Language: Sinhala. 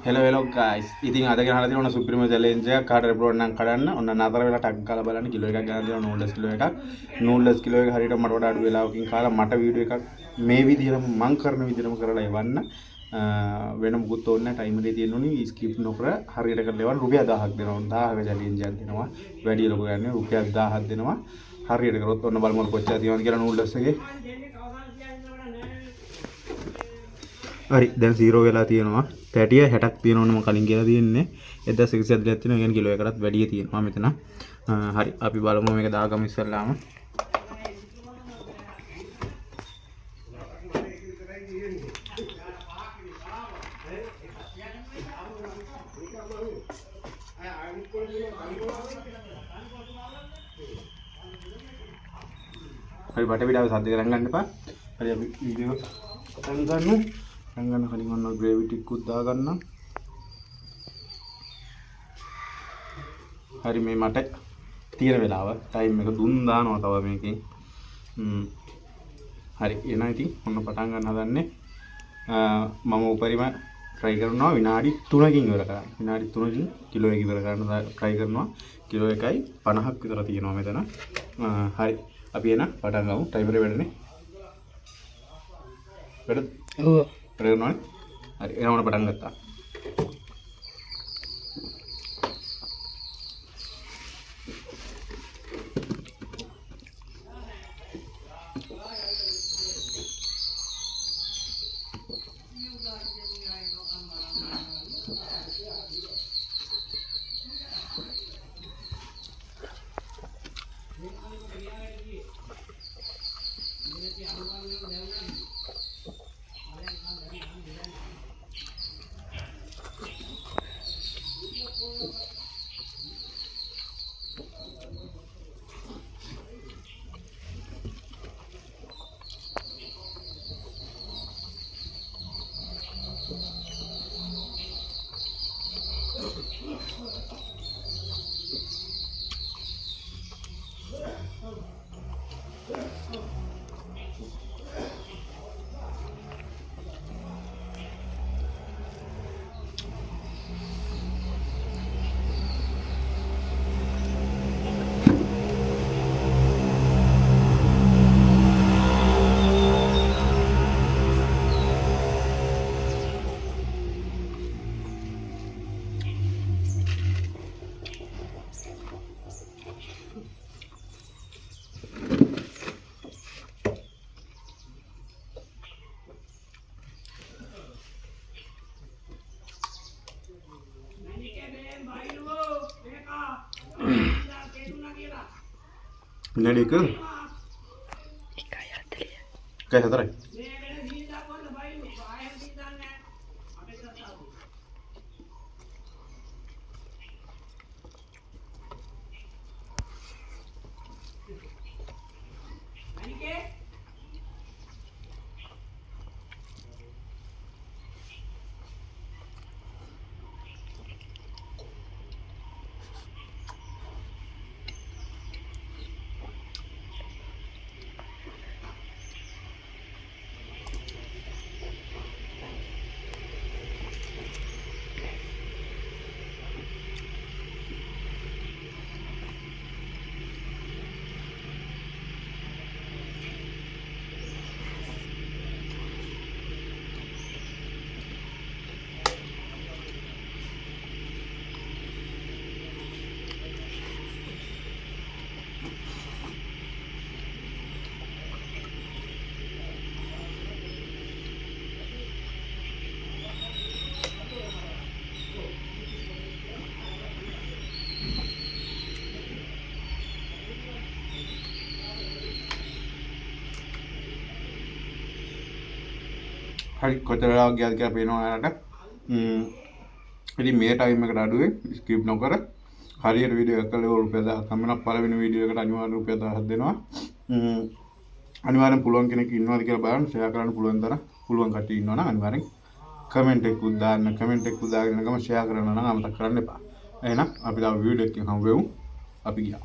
hello guys. ඉතින් අද ගෙනහලා තියෙන ඔන්න සුපිරිම චැලෙන්ජ් එකක් කාටද ප්‍රෝඩ් නම් කඩන්න. ඔන්න නතර වෙලා ටක් ගාලා බලන්න කිලෝ එකක් ගන්න තියෙනවා නූඩල්ස් කිලෝ එකක්. නූඩල්ස් කිලෝ එක හරියට මට වඩා අඩු වෙලාවකින් කාලා මට වීඩියෝ එකක් මේ විදිහටම මං කරන විදිහටම කරලා එවන්න. වෙන මුකුත් ඕනේ නැහැ ටයිමර් එකේ තියෙනුනේ ස්කිප් නොකර හරියට කරලා එවන්න. රුපියල් 1000ක් දෙනවා. 1000ක චැලෙන්ජ් එකක් දෙනවා. වැඩි ලොකු ගන්නේ රුපියල් 1000ක් දෙනවා. හරියට කරොත් ඔන්න බලමු කොච්චර තියෙනවද කියලා නූඩල්ස් එකේ. හරි දැන් 0 වෙලා තියෙනවා 30 60ක් තියෙනවනේ මම කලින් කියලා තියෙන්නේ 1140ක් තියෙනවා කියන්නේ කිලෝ එකකටත් වැඩිය තියෙනවා මෙතන හරි අපි බලමු මේක දාගමු ඉස්සල්ලාම හරි බට පිටාව සද්ද කරන් ගන්න එපා හරි අපි වීඩියෝ පටන් ගන්න ගන්න කලින් ඔන්න ග්‍රේවි ටිකකුත් දාගන්න. හරි මේ මට තියෙන වෙලාව ටයිම් එක දුන් දානවා තව මේකෙන්. හරි එනවා ඉතින් ඔන්න පටන් ගන්න හදන්නේ. මම උපරිම try කරනවා විනාඩි 3කින් ඉවර කරන්න. විනාඩි 3කින් කිලෝ එක ඉවර කරන්න try කරනවා. කිලෝ එකයි 50ක් විතර තියෙනවා මෙතන. හරි අපි එන පටන් ගමු. ටයිමර් එක වැඩනේ. වැඩ? ඔව්. කරනවා හරි එනවන පටන් ගත්තා Nadi ke? Kayak hatarai. හරි කොතර වෙලාවක් ගියාද කියලා පේනවා ඔයාලට. ඉතින් මේ ටයිම් එකට අඩුවේ ස්කිප් නොකර හරියට වීඩියෝ එක කළේ රුපියල් 1000ක් හම්බෙනවා. පළවෙනි වීඩියෝ එකට අනිවාර්යෙන් රුපියල් 1000ක් දෙනවා. අනිවාර්යෙන් පුළුවන් කෙනෙක් ඉන්නවද කියලා බලන්න ෂෙයා කරන්න පුළුවන් තරම් පුළුවන් කට්ටිය ඉන්නවා නම් අනිවාර්යෙන් කමෙන්ට් එකකුත් දාන්න. කමෙන්ට් එකකුත් දාගෙන ගම ෂෙයා කරන්න නම් අමතක කරන්න එපා. එහෙනම් අපි තව වීඩියෝ එකකින් හම්බ වෙමු. අපි ගියා.